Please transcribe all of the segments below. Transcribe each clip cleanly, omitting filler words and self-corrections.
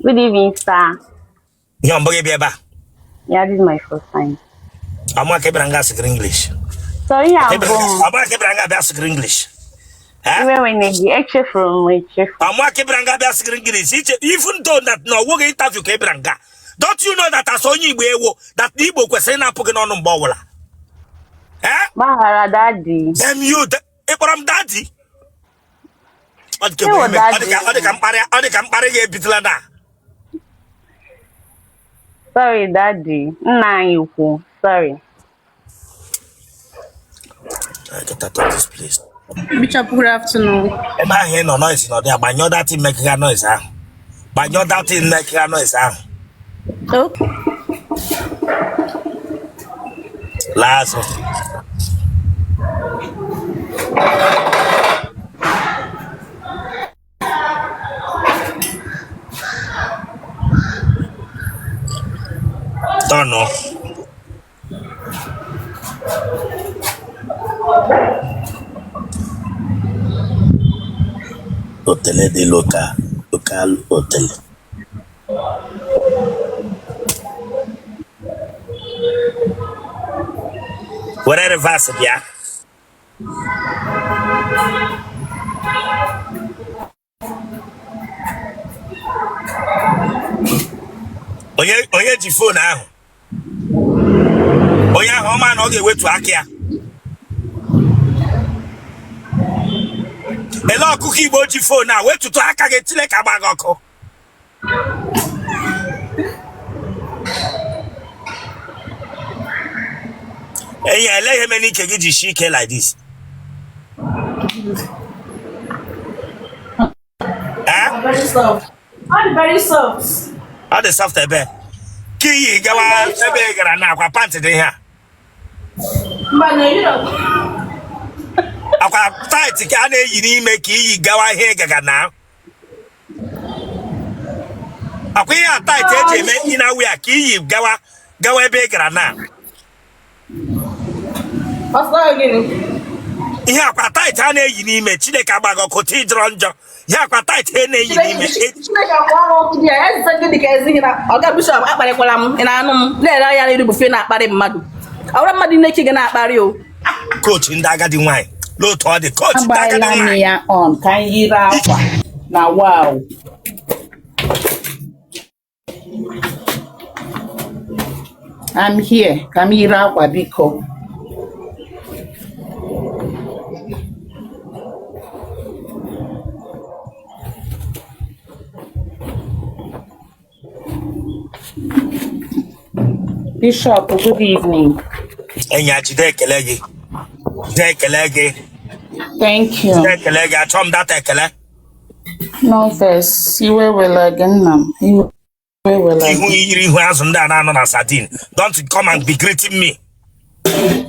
Good evening, sir. Yeah, Yeah, this is my first time. I'm not keeping English. Sorry, I'm I'm born. not keeping English. Even when I extra from my chef. I'm not keeping English. Even though that no work interview kebranga. Don't you know that as only that the Igbo question na pugin on Bowola? Eh? Bahara daddy. Them you Abraham daddy. Say what daddy? Sorry, daddy. Nah, you cool. Sorry. I get out of this place. Bishop, good afternoon. Am I hearing no noise? No, there. But that thing making a noise, huh? But that thing making a noise, huh? Okay. Last. Don't know. Hotel de local hotel. What are the vast, yeah? Oye ji phone ahụ. Onye ahụ ọma na ọ ga-ewetu aka ya. Ele ọkụkọ Igbo ji phone a wetutu aka gị tile ka gba gị ọkụ. Enyi ele ihe mere ike gị ji shi ike like this. Very soft. All very soft. All the soft ebe. Kiyi gawa ebe gara na akwa pant dị ihe. Mbana, you know. Akwa tight ka a na-eyi n'ime ka iyi gawa ihe gaga na. Akwa ihe tight eji eme inner wear ka iyi gawa ebe gara na. Ihe akwa tight a na-eyi n'ime Chineke agbago ọkụ ti jọrọ njọ. Ihe akwa tight a na-eyi n'ime. Chineke akwa ọkụ dị ya, eze gị dị ka ezi na ọga bishop akparịkwala m na anụ m na-ere ya n'iri bufe na-akparị mmadụ. Ọwụrụ mmadụ na-echi gị na-akparị o. Coach ndị agadi nwanyị. N'otu ọ dị coach ndị agadi Agbaala nwanyị. ya on ka anyị yiri akwa na wow. I'm here. Ka m yiri akwa biko. Bishop, good evening. Enya jide ekele gị. Jide ekele gị. Thank you. Jide ekele gị. Achọ m data ekele. No verse. Iwe wela gị nna m. Iwe wela Ihu gị. yiri ihu azụ ndị a na-anọ na sardine. Don't come and be greeting me.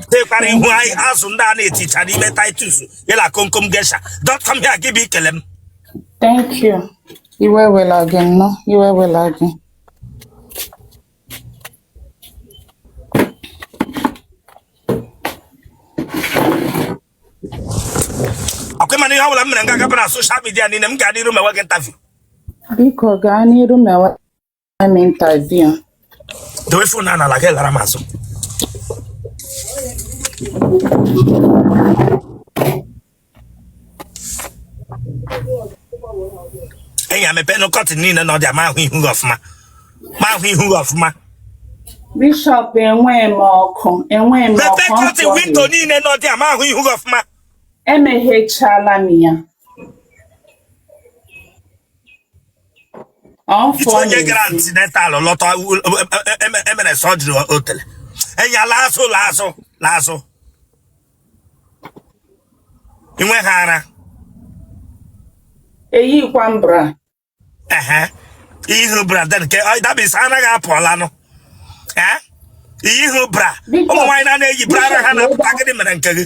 Tekwara ihu azụ ndị a na-eticha n'ime Titus. Yela komkom gesha. Don't come here give me ekele m. Thank you. Iwe wela gị nnọọ. Iwe wela gị. Akwai mani hawala m mere nga gaba na social media niile m ga-adị iru ma nwoke interview. Biko gaa n'iru mewe m interview. Dewe phone na ala gị lara m azụ. Enya mepe no cotton niile na ọ dị ama ahụ ihu gị ọfụma. Ma ahụ ihu gị ọfụma. Bishop enwe m ọkụ. Enwe m Mepe ọkụ. cotton window niile na ọ dị ama ahụ ihu gị ọfụma. Emeghechala m ya. Itu onye gara antenatal lọta emere surgery hotel. Enya laazụ. Inwe ha ara. Eyikwa m bra. Ihu bra then ke that means anaghị apụọla nụ. Ihu bra. Ụmụ nwaanyị na-eyi bra ara ha na-apụta gịnị mere nke gị.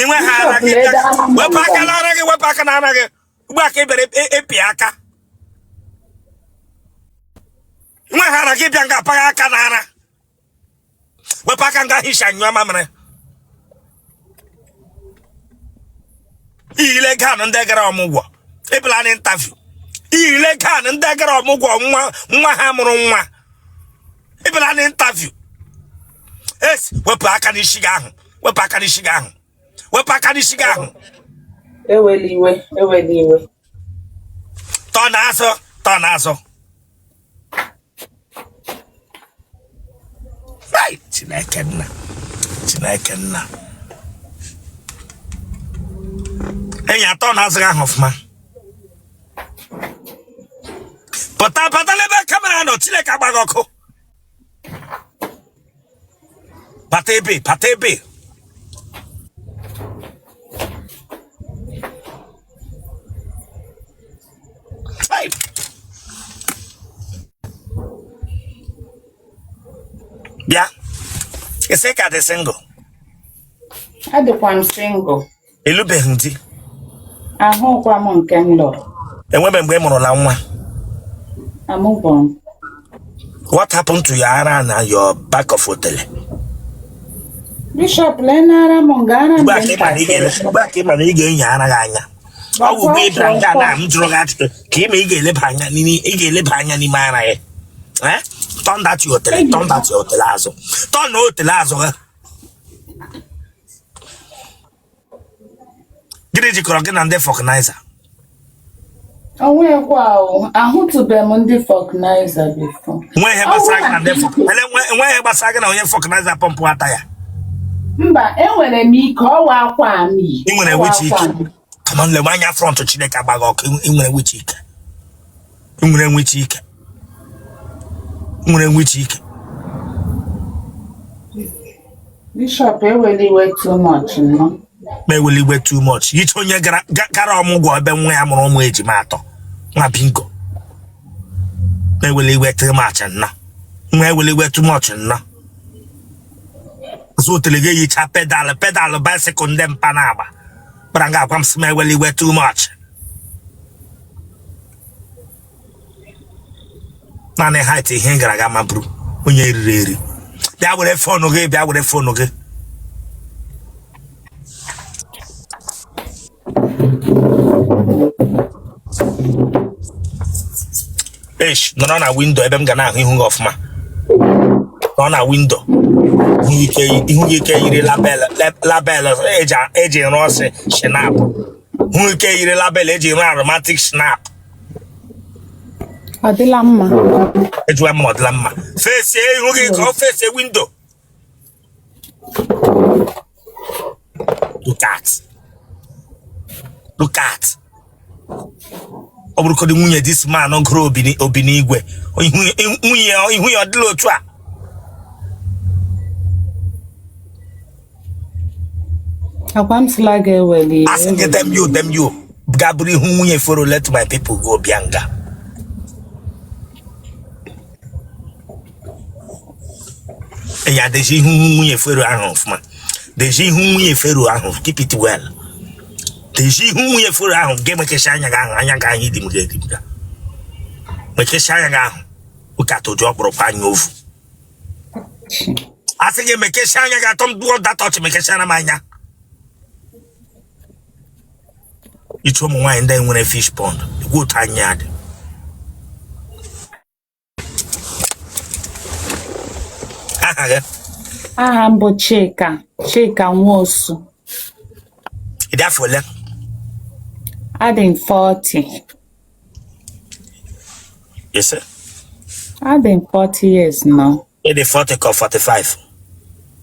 Inwe ha ara gị. Wepụ aka n'ara gị, wepụ aka n'ara gị. Ugbu a ka ị bere epi aka. Inwe ha ara gị bịa nga apaghị aka n'ara. Wepụ aka nga hisha nyụọ mamịrị. Ile ganụ ndị gara ọmụgwọ. Ebula na interview. ile kan ndị gara ọmụgwọ nwa ha mụrụ nwa ịbịara na interview wepụ aka n'isi gị ahụ wepụ aka n'isi gị ahụ wepụ aka n'isi gị ahụ ewela iwe tọ n'azụ right Chineke nna enyi atọ n'azụ gị ahụ ọfụma pụta n'ebe kamera nọ Chineke agbaghị ọkụ pata ebe bịa ise ka dị single adịkwa m single elubeghị di ahụkwa m nke m lụrụ enwebe mgbe ị mụrụla nwa amụbọn what happened to your ara na your back of hotel Bishop lenara m gara ugbu a ka ị ma na ị ga-enye ara gị anya ọ bụ mgbe ịbịara nga na m jụrụ gị ajụjụ ka ị ma ị ga-eleba anya n'ime ara ya turn that your hotel azụ turn na hotel azụ ha gịnị jikọrọ gị na ndị fọknaiza onwekwa ahụtụbe m ndị fọknaiza bifo enweghị ihe gbasara gị na onye fọknaiza pọmpụ ata ya mba enwere m ike ọwa akwa amị ị nwere wichi ike come on lebe anya front Chineke agbaghị ọkụ ị nwere wichi ike Bishop eweliwe too much no ma eweliwe too much iche onye gara ọmụgwọ ebe nwa ya mụrụ ụmụ ejima atọ nwa bingo ma eweliwe too much nna nwa eweliwe too much nna so telege yicha pedal bicycle ndị mpa na agba bara nga akwa m sị ma eweliwe too much naanị height ihe gara aga ma bụrụ onye eri bịa were fonu gị nọrọ na windo ebe m ga na-ahụ ihu gị ọfụma nọ na windo ihu gị ike yiri label eji rụ ọsị shinap hụ ike yiri label eji rụ aromatic snap ọ dịla mma ejuwa mma ọ dịla mma fesi ihu gị ka ọ fesi windo look at ọ bụrụkodị nwunye this man gụrụ obi n'igwe ihu ya ọ dịla otu a akwa m sịla ga-eweli asị gị dem you ga bụrụ ihu nwunye foro let my people go bịanga ya deji ihu nwunye fero ahụ ọfụma deji ihu nwunye fero ahụ keep it well deji ihu nwunye fero ahụ ga-emekecha anya gị ahụ anya gị anyị dị m ga mekecha anya gị ahụ ụka toju ọkpụrụkwa anya ovu asị gị mekecha anya gị atọ m duo datọch mekecha na m anya ịchụ ụmụ nwaanyị ndị nwere fish pond igwe otu anya dị aha m bụ Chika Nwosu ịdị afọ ole adị m 40 yes adị m 40 years now ịdị 40 ka 45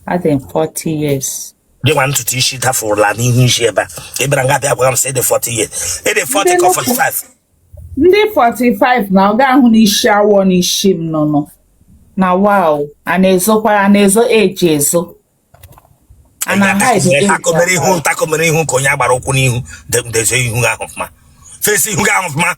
adị m 40 years dị nwa ntutu isi dafụrụla n'ihu isi ebe a ịbịara nga bịa gwa m sị ịdị 40 years ịdị 40 ka 45 ndị 45 na ọ ga-ahụ n'isi awọ n'isi m nọ na wow a na-ezo eji ezo takomere ihu ka onye agbara ụkwụ n'ihu dezo ihu ahụ ọfụma fesi ihu gị ahụ ọfụma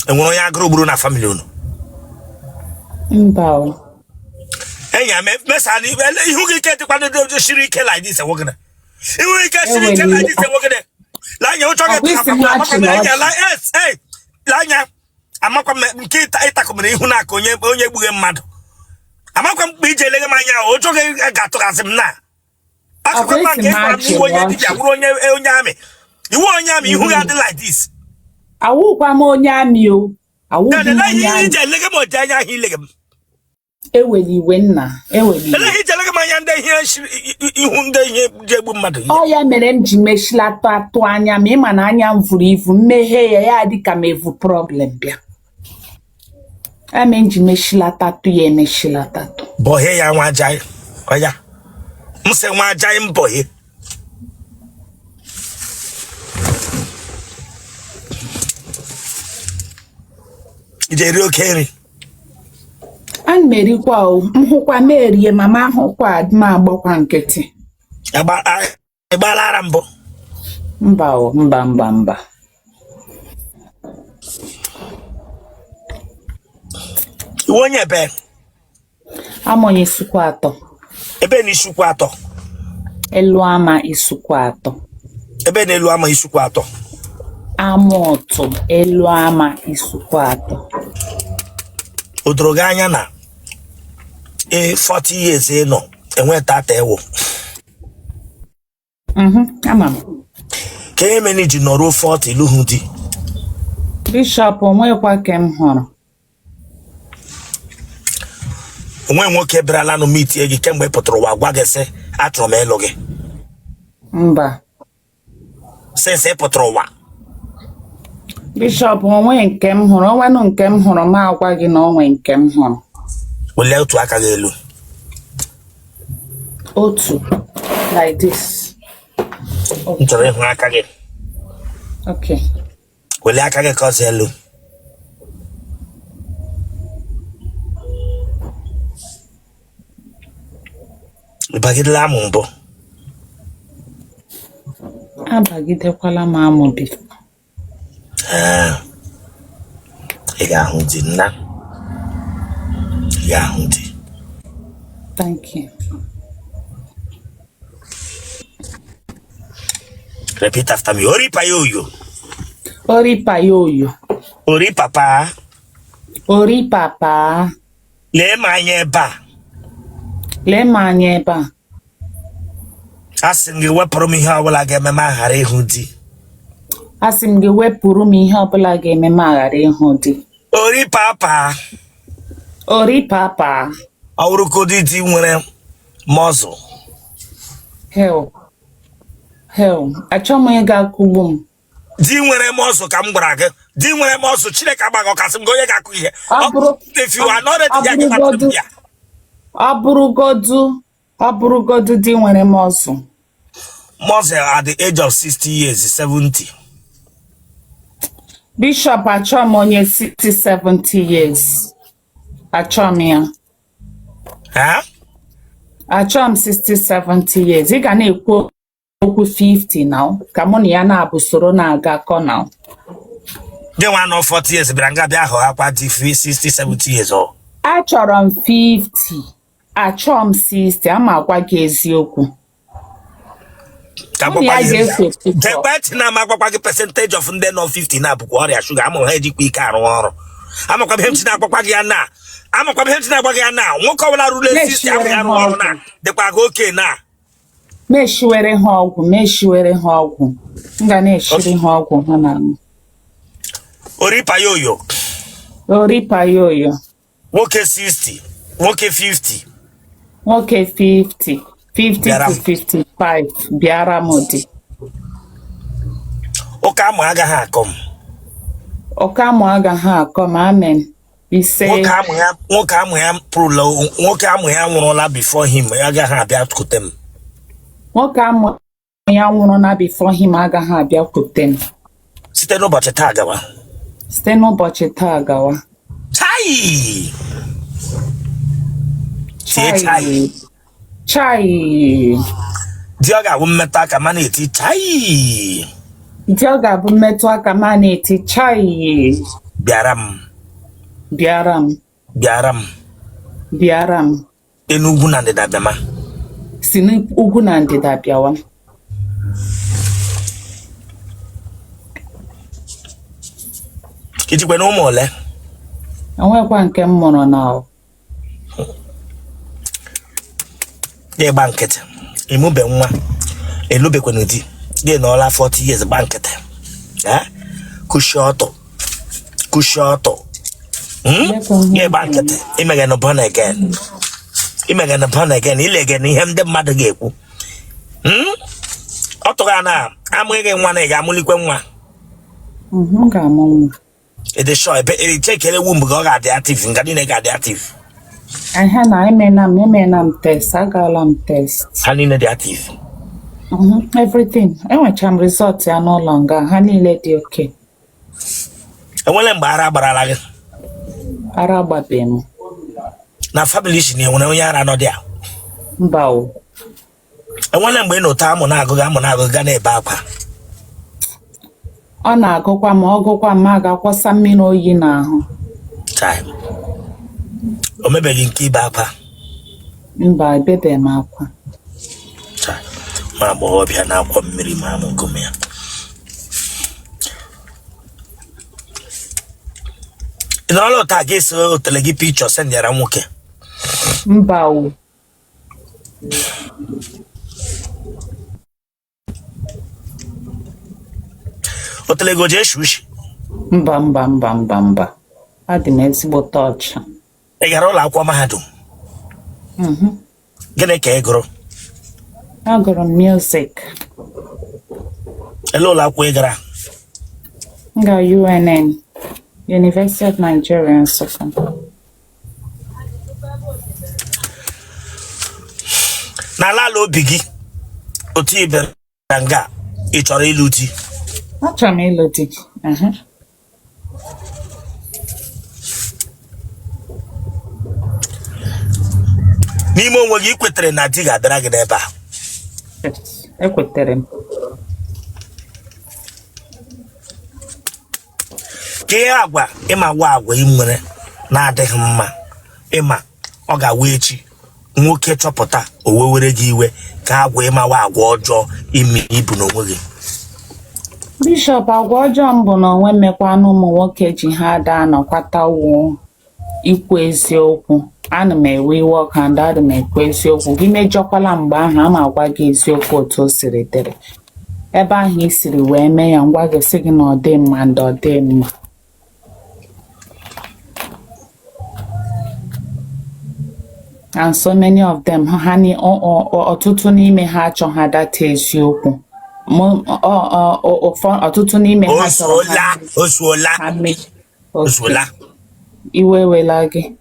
enwere onye agụrụ gburu na famili unu mba enyi ya mesa ihu gị ike dịkwa ndị shiri ike like this nwogene ihu ike shiri ike like this nwogene lanya ụchọ gị lanya amakwa m nke ịtakomere ihu na-aka onye egbughị mmadụ Amakpu ije lege manya o joge gato kasim na. Akụkọ ma nke fara m iwu onye dibịa wuru onye amị. Iwu onye amị ihu ya dị like this. Awụkwa m onye amị o. Awụghị m onye amị. Ije lege m oji anya ahụ ilege m. Eweli iwe nna. Eweli iwe. Ele ije lege m anya ndị ihu ndị ihe ji egbu mmadụ. Ọ ya mere m ji mechilata atụ anya ma ịma na anya m vuru ivu mmehie ya dị ka m evu problem bịa. Eme m ji mechilata atụ ya emechilata atụ. Bọhe ya nwa ajaghị. Ọya. Mse nwa ajaghị m bọhe. Ije eri oke nri. Ana m erikwa o, m hụkwa m erie ma m ahụkwa adị m agbakwa nkịtị. Ịgbalara mbụ. Mba o, mba. Iwe onye ebe? Amonye isukwa atọ. Ebe na isukwa atọ. Elu ama isukwa atọ. Ebe na elu ama isukwa atọ. Amoto elu ama isukwa atọ. O doro gị anya na 40 years nọ enwe tata ewo. Ama m. Ka emeni ji nọrọ 40 iluhu di. Bishop onwekwa ke m hụrụ. Onwe nwoke bịarala nụ meet gị kemgbe pụtara ụwa gwa gị sị achọrọ m ịlụ gị. Mba. Sị pụtara ụwa. Bishop onwe nke m hụrụ, onwenụ nke m hụrụ ma agwa gị na onwe nke m hụrụ. Welie otu aka gị elu. Otu. Like this. M chọrọ ịhụ aka gị. Okay. Welie aka gị ka ọzọ elu. Ịbagidela amụ mbụ. Abagidekwala m amụ bifo. Ị ga-ahụ di nna. Ị ga-ahụ di. Thank you. Repeat after me. Ori payoyo. Ori payoyo. Ori papa. Ori papa. Lee m anya ebe a. Lee m anya ebe a. Asị m gị wepụrụ m ihe ọbụla ga-eme m aghara ịhụ di. Asị m gị wepụrụ m ihe ọbụla ga-eme m aghara ịhụ di. Ori papa. Ori papa. Ọ bụrụgodị di nwere mọzụ. Hell. Achọ m ịga kugbu m. Di nwere mọzụ ka m gwara gị. Di nwere mọzụ Chineke agbaghị ọkasị m gị onye ga-akụ ihe. If you are not ready, ya gị ya. Ọ bụrụgodu di nwere mọzụ. Mọzụ at the age of 60 years, 70. Bishop achọ m onye 60, 70 years. Achọ m ya. Achọ m 60, 70 years. Ị ga na-ekwu okwu 50 now. Ka mụ na ya na-abụ soro na-aga akọ now. Dị nwa nọ 40 years bịara nga bịa ahụ akwa dị 60, 70 years ọ. Achọrọ m 50. Achọ m 60. Ama agwa gị eziokwu. Debate na amakwa gị percentage of ndị nọ 50 na-abụkwa ọrịa shuga ama ha ejikwa ike arụ ọrụ. Amakwa ihe ntị na-agbakwa gị ya na. Amakwa ihe ntị na-agba gị ya na. Nwoke ọbụla ruru 60 ahụ ya arụ ọrụ na. Dịkwa gị oke na. Meshiwere ha ọgwụ. M ga na-eshiri ha ọgwụ ha na m. Ori payoyo. Nwoke 60. Nwoke 50. Nwoke 50. 50 to 55. Bịara m dị. Ụka amụ agaghị akọ m. Ụka amụ agaghị akọ m. Amen. Ise. Nwoke amụ ya nwụrụla before him agaghị abịa kute m. Nwoke amụ ya nwụrụ na before him agaghị abịa kute m. Site n'ụbọchị taa gawa. Chai. Di ọ ga-abụ mmetụ aka ma na-eti chai. Bịara m. Enugwu na ndịda bịama. Si n'ugwu na ndịda bịawa. Ijikwe na ụmụ ole? Enwekwa nke m mụrụ na Ye banket. Imube nwa. Elube kwenudi. Ye no la 40 years banket. Kushoto. Ye banket. Imega no born again. Imega no born again. Ilege ni hem de mmadụ ga-ekwu. Otoga na amwege nwa na ga-amulikwe nwa. Ga-amụ. It is sure. It take a womb go at the active. Ngadine ga the active. I had I test. I got test. Hanine the active. Everything. I want results are no longer. Honey, let you okay. And when I'm barabara, Araba bem. na family is near when we are not there. Bow. And when I'm going to time on Ago Gane Bapa. Ọ na-agụkwa ma ọ gụkwa ma ga-akwọsa mmiri oyi n'ahụ. Time. O mebeghị nke ibe akwa. Mba, ebebe m akwa. Ma agbọghọbịa na-akwa mmiri ma amụ ngụm ya. Ị nọrọla ụta a ga-esi otele gị pichọ sendịara nwoke. Mba o. Otele go jee shushi. Mba. Adị m ezigbo ọcha. Ị gara ụlọ akwụkwọ mahadum. Gịnị ka ị gụrụ? Agụrụ m music. Ele ụlọ akwụkwọ ị gara? M ga UNN, University of Nigeria, Nsukka. N'ala ala obi gị, otu ibere nga ị chọrọ ịlụ di? Achọrọ m ịlụ di. N'ime onwe gị kwetere na di ga-abịara gị n'ebe a? Ekwetere m. Ka ihe agwa ịma gwa agwa ị nwere na-adịghị mma, ịma ọ ga-awa echi nwoke chọpụta o wewere gị iwe ka agwa ịmawa agwa ọjọọ ime ibu n'onwe gị. Bishop, agwa ọjọọ m bụ na onwe mmekwanụ ụmụ nwoke ji ha ada anọkwata wuo ikwu eziokwu. Ana m ewe iwe ọka ndị adị m ekwu eziokwu. Gị mejọkwala mgbe ahụ a ma agwa gị eziokwu otu o siri dịrị. Ebe ahụ i siri wee mee ya ngwa gị sị gị na ọ dị mma ndị ọ dị mma. And so many of them, honey, ọtụtụ n'ime ha achọghị data eziokwu. Ọtụtụ n'ime ha Osuola. Iwe wela gị.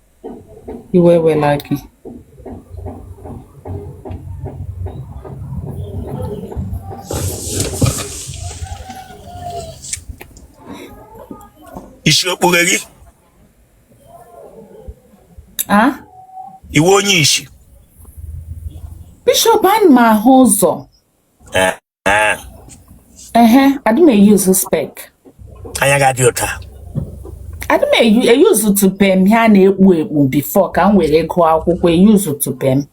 Isi okpughe gị? Iwe onye isi? Bishop, ana m ahụ ụzọ. Adị m eyuzu spek. Anya ga-adị ụta. Adị m eyuzu tupem ha na-ekpu before ka m were gụọ akwụkwọ eyuzu tupem.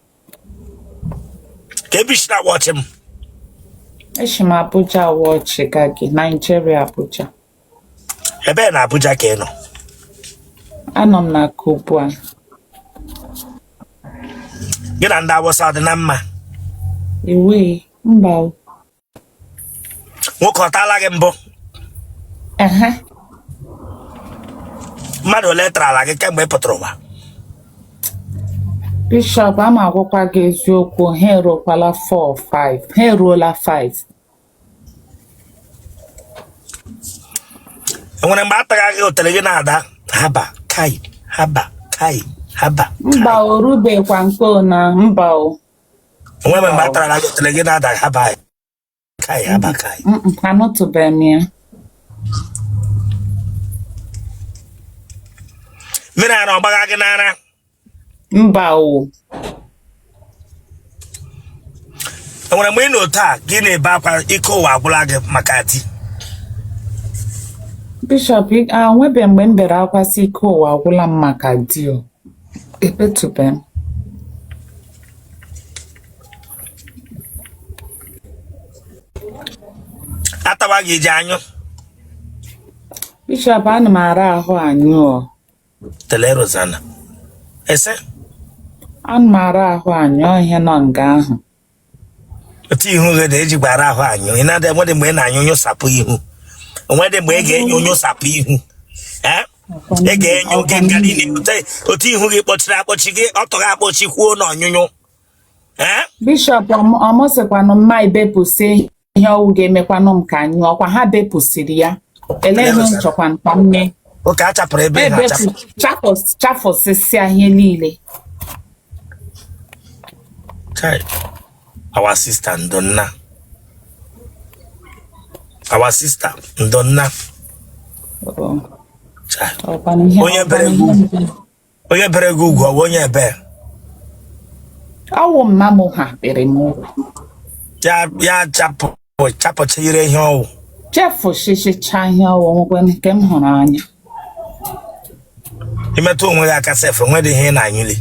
Ka ebishi na wọchị m? Eshi m Abuja wọchị ga gị, Nigeria Abuja. Ebe na Abuja ka ị nọ? Anọ m na Kubwa. Gị na ndị Awụsa dị na mma? Iwe, mba. Nwoke ọ taala gị mbụ? Mmadụ ole tara ala gị kemgbe ị pụtara ụwa? Bishop, ama agwụkwa gị eziokwu, ha eruokwala 4 5. Ha eruola 5. Enwere mgbe a taga gị otere gị na-ada haba kai. Mba o, rubekwa nke na mba o. Enwere mgbe a tara gị otere gị na-ada haba kai. Anụtụbeghị m ya. Mmiri ara ọgbaga gị n'ara? Mba o. Enwere mgbe ị nọ taa gị na-ebe akwa ike ụwa agwụla gị maka di? Bishop, nwebe mgbe m bere akwa si ike ụwa agwụla m maka di o. Epetụbeghị m. Atawa gị ji anyụ? Bishop, ana m ara ahụ anyụ o. Tele Rosanna. Ese? Anmara ahụ anyụ ihe nọ nga ahụ. Otu ihu gị na-eji gbara ahụ anyụ. Ị na-adị nwede mgbe ị na-anyụ nyụ sapụ ihu. Onwede mgbe ị ga-enyo nyụ sapụ ihu. Ị ga-enyo gị nga niile otu ihu gị kpọchiri akpọchi gị ọtọ gị akpọchi kwuo n'ọnyụnyụ. Bishop ọmụsịkwanụ mma ibepụsị ihe ọwụ ga-emekwanụ m ka anyụ ọkwa ha bepụsịrị ya. Ele ihe nchọkwa nta nne. Oke a chapụrụ ebe ha chapụ. Chafọsịsịa ihe niile. Our sister Ndonna. Our sister Ndonna. Onye bere gị ugwu ọ bụ onye ebe? Ọwụ mma m ha kpere m ugwu. Ya chapụchire ihe ọwụ. Chefụsịsịcha ihe ọwụ nwekwe nke m hụrụ anya. Imetụ onwe gị aka sef nwedị ihe ị na-anyụli.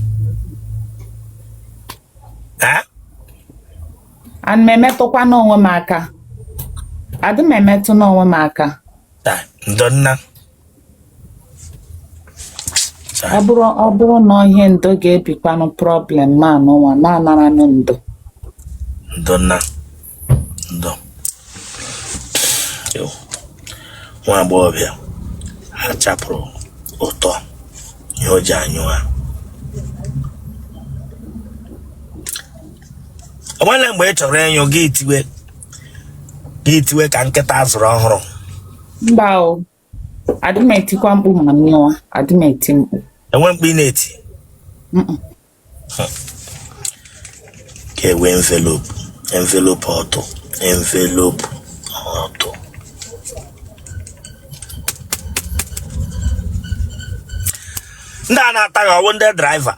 Ana m emetụkwa n'onwe m aka. Adị m emetụ n'onwe m aka. Ndonna. Ọ bụrụ na ihe ndo ga-ebikwanụ problem ma n'ụwa na-anara ndo. Ndonna. Ndo. Nwa agbọghọbịa ha chapụrụ ụtọ ihe o ji anyụ ha. O nwere mgbe ị chọrọ ịnyụ gị itiwe ka nkịta azụrụ ọhụrụ. Mba o. Adị m etikwa mkpu ma nyụwa. Adị m eti mkpu. Enwe mkpu ị na-eti? Ka enwe envelope ọtụ. Ndị a na-ata gị ọwụ ndị driver.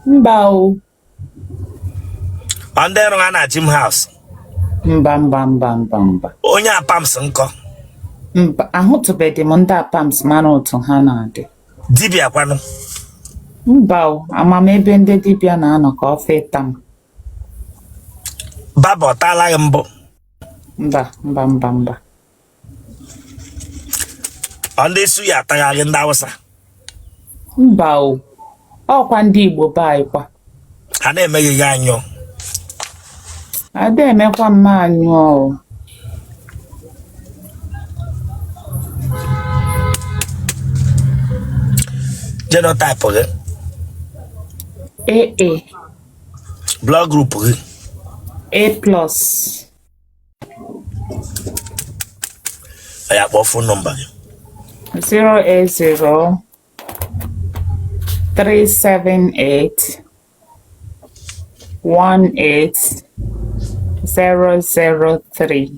Mba o. Ndị ọrụ ha na Jim House. Mba. Onye apams nkọ. Mba, ahụtụbeghị m ndị apams mara otu ha na-adị. Dibịa kwanụ. Mba o, amamebe ndị dibịa na-anọ ka ofe tam. Baba ọ taala gị mbụ? Mba. Ndị suya atagharị ndị Awụsa. Mba o, ọkwa ndị Igbo be anyị kwa. Ha na-emeghị gị anyụ. Ada emekwa mma anyụ o. Genotype gị? AA. Blood group gị? A+. Ya kpọọ phone number gị. 080 378 18003